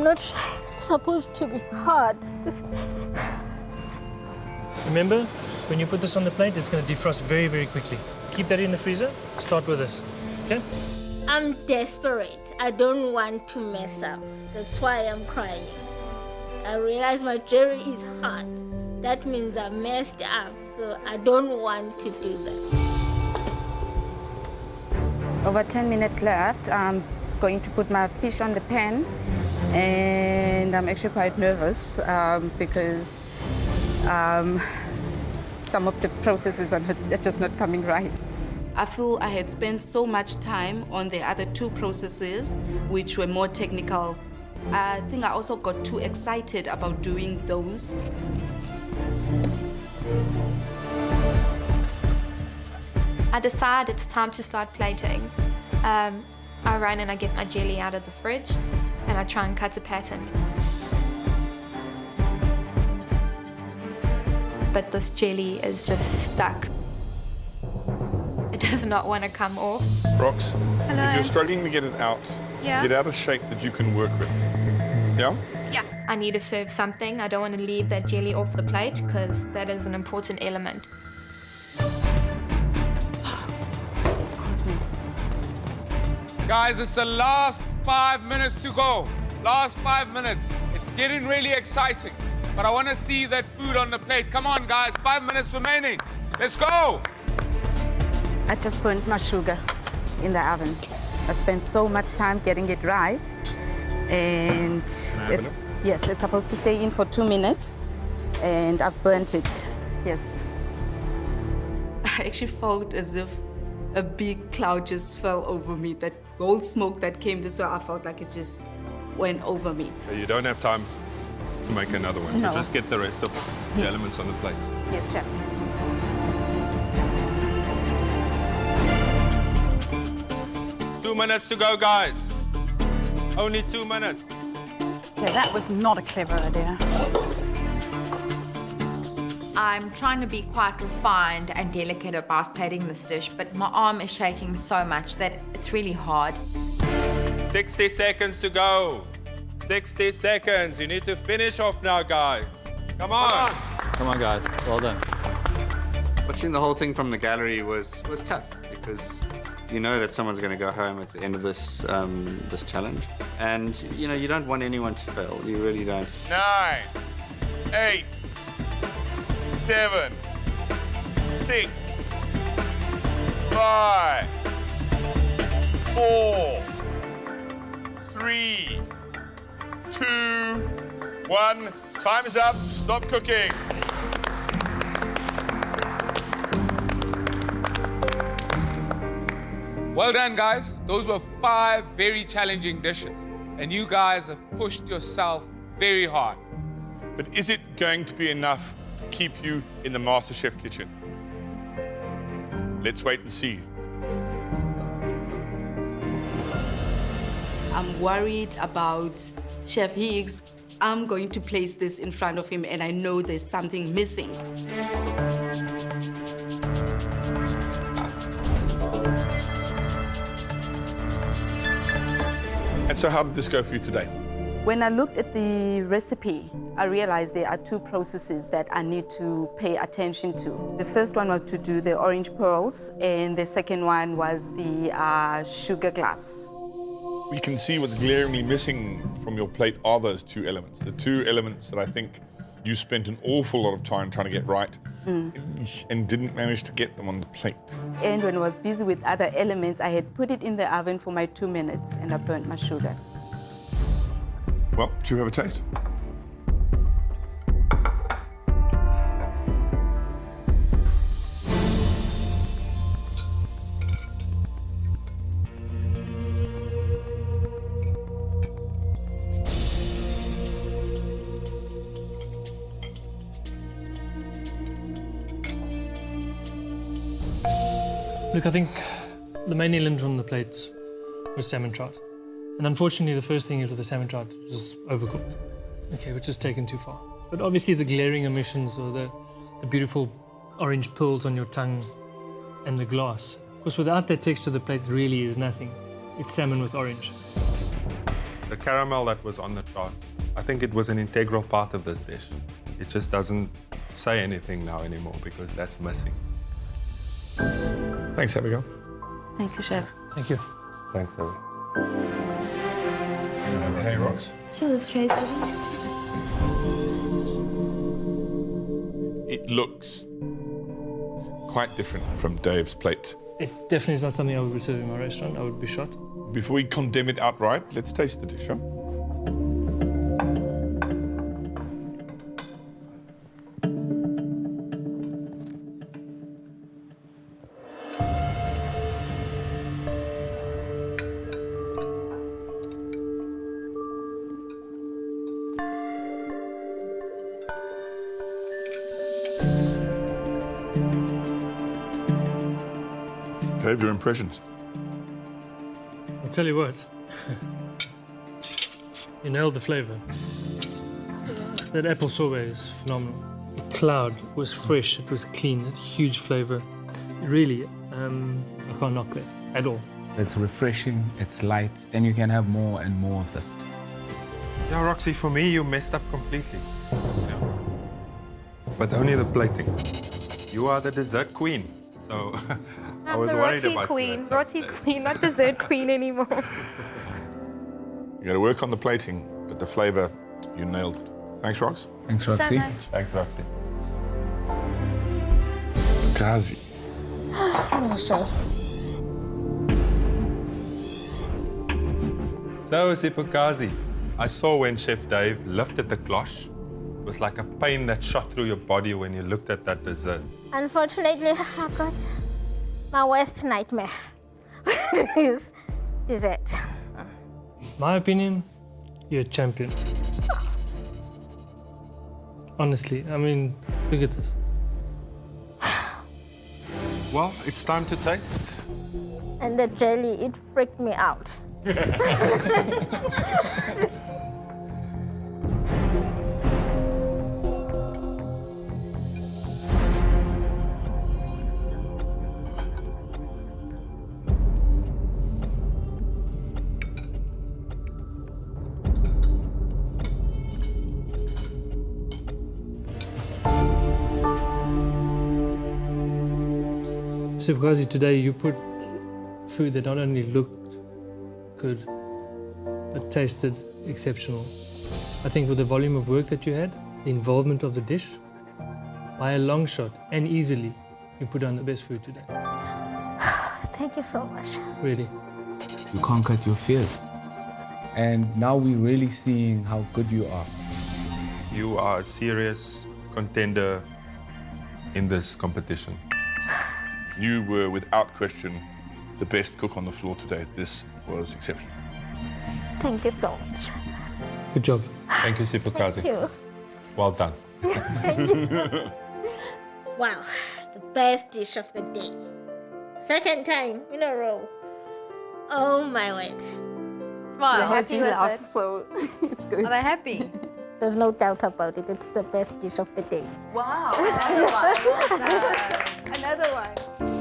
not supposed to be hard. Remember, when you put this on the plate, it's going to defrost very, very quickly. Keep that in the freezer. Start with this, okay? I'm desperate. I don't want to mess up. That's why I'm crying. I realize my jelly is hard. That means I messed up, so I don't want to do that. Over 10 minutes left. I'm going to put my fish on the pan, and I'm actually quite nervous because some of the processes are just not coming right. I feel I had spent so much time on the other two processes, which were more technical. I think I also got too excited about doing those. I decide it's time to start plating. I run and I get my jelly out of the fridge and I try and cut a pattern. But this jelly is just stuck. It does not want to come off. Rox, Hello. if you're struggling to get it out, Yeah. get out a shape that you can work with. Yeah? Yeah. I need to serve something. I don't want to leave that jelly off the plate because that is an important element. Guys, it's the last 5 minutes to go. Last 5 minutes. It's getting really exciting. But I want to see that food on the plate. Come on, guys. 5 minutes remaining. Let's go. I just burnt my sugar in the oven. I spent so much time getting it right. And it's supposed to stay in for 2 minutes. And I've burnt it, yes. I actually felt as if a big cloud just fell over me. That gold smoke that came this way, I felt like it just went over me. You don't have time to make another one, so No. just get the rest of the Yes. elements on the plate. Yes, chef. 2 minutes to go, guys. Only 2 minutes. Yeah, that was not a clever idea. I'm trying to be quite refined and delicate about plating this dish, but my arm is shaking so much that it's really hard. 60 seconds to go. 60 seconds. You need to finish off now, guys. Come on. Come on, guys. Well done. Watching the whole thing from the gallery was tough because you know that someone's going to go home at the end of this this challenge, and you know you don't want anyone to fail. You really don't. 9, 8, 7, 6, 5, 4, 3, 2, 1. Time is up. Stop cooking. Well done, guys. Those were 5 very challenging dishes. And you guys have pushed yourself very hard. But is it going to be enough to keep you in the MasterChef kitchen? Let's wait and see. I'm worried about Chef Higgs. I'm going to place this in front of him, and I know there's something missing. And so how did this go for you today? When I looked at the recipe, I realized there are 2 processes that I need to pay attention to. The first one was to do the orange pearls, and the second one was the sugar glass. We can see what's glaringly missing from your plate are those 2 elements. The 2 elements that I think you spent an awful lot of time trying to get right and didn't manage to get them on the plate. And when I was busy with other elements, I had put it in the oven for my 2 minutes, and I burnt my sugar. Well, do you have a taste? Look, I think the main element on the plates was salmon trout. And unfortunately, the first thing you did with the salmon trout was overcooked. Okay, which is taken too far. But obviously the glaring omissions or the beautiful orange pearls on your tongue and the glass. Of course, without that texture, the plate really is nothing. It's salmon with orange. The caramel that was on the chart, I think it was an integral part of this dish. It just doesn't say anything now anymore because that's missing. Thanks, Abigail. Thank you, Chef. Thank you. Thanks, Abigail. Hey, Rox. Show the trays, please. It looks quite different from Dave's plate. It definitely is not something I would be serving in my restaurant. I would be shocked. Before we condemn it outright, let's taste the dish, huh? Dave, your impressions? I'll tell you what. You nailed the flavor. That apple sorbet is phenomenal. The cloud was fresh, it was clean, it had huge flavor. Really, I can't knock that at all. It's refreshing, it's light, and you can have more and more of this. Yeah, Roxy, for me, you messed up completely. Yeah. But only the plating. You are the dessert queen, so I was worried about you. Roti queen, not dessert queen anymore. You got to work on the plating, but the flavor, you nailed it. Thanks, Rox. Thanks, Roxy. So much. Thanks, Roxy. Kazi. Hello, chefs. So, Sipukazi, I saw when Chef Dave lifted the cloche. It was like a pain that shot through your body when you looked at that dessert. Unfortunately, I got my worst nightmare. Is dessert. My opinion, you're a champion. Honestly, I mean, look at this. Well, it's time to taste. And the jelly, it freaked me out. Sipukazi, today you put food that not only looked good, but tasted exceptional. I think with the volume of work that you had, the involvement of the dish, by a long shot and easily, you put on the best food today. Thank you so much. Really. You conquered your fears. And now we're really seeing how good you are. You are a serious contender in this competition. You were, without question, the best cook on the floor today. This was exceptional. Thank you so much. Good job. Thank you, Sipukazi. Thank you. Well done. Wow, the best dish of the day. Second time in a row. Oh my word. Smile. I heard you with laugh, it? so it's good. Are they happy? There's no doubt about it. It's the best dish of the day. Wow. Another one. Another one.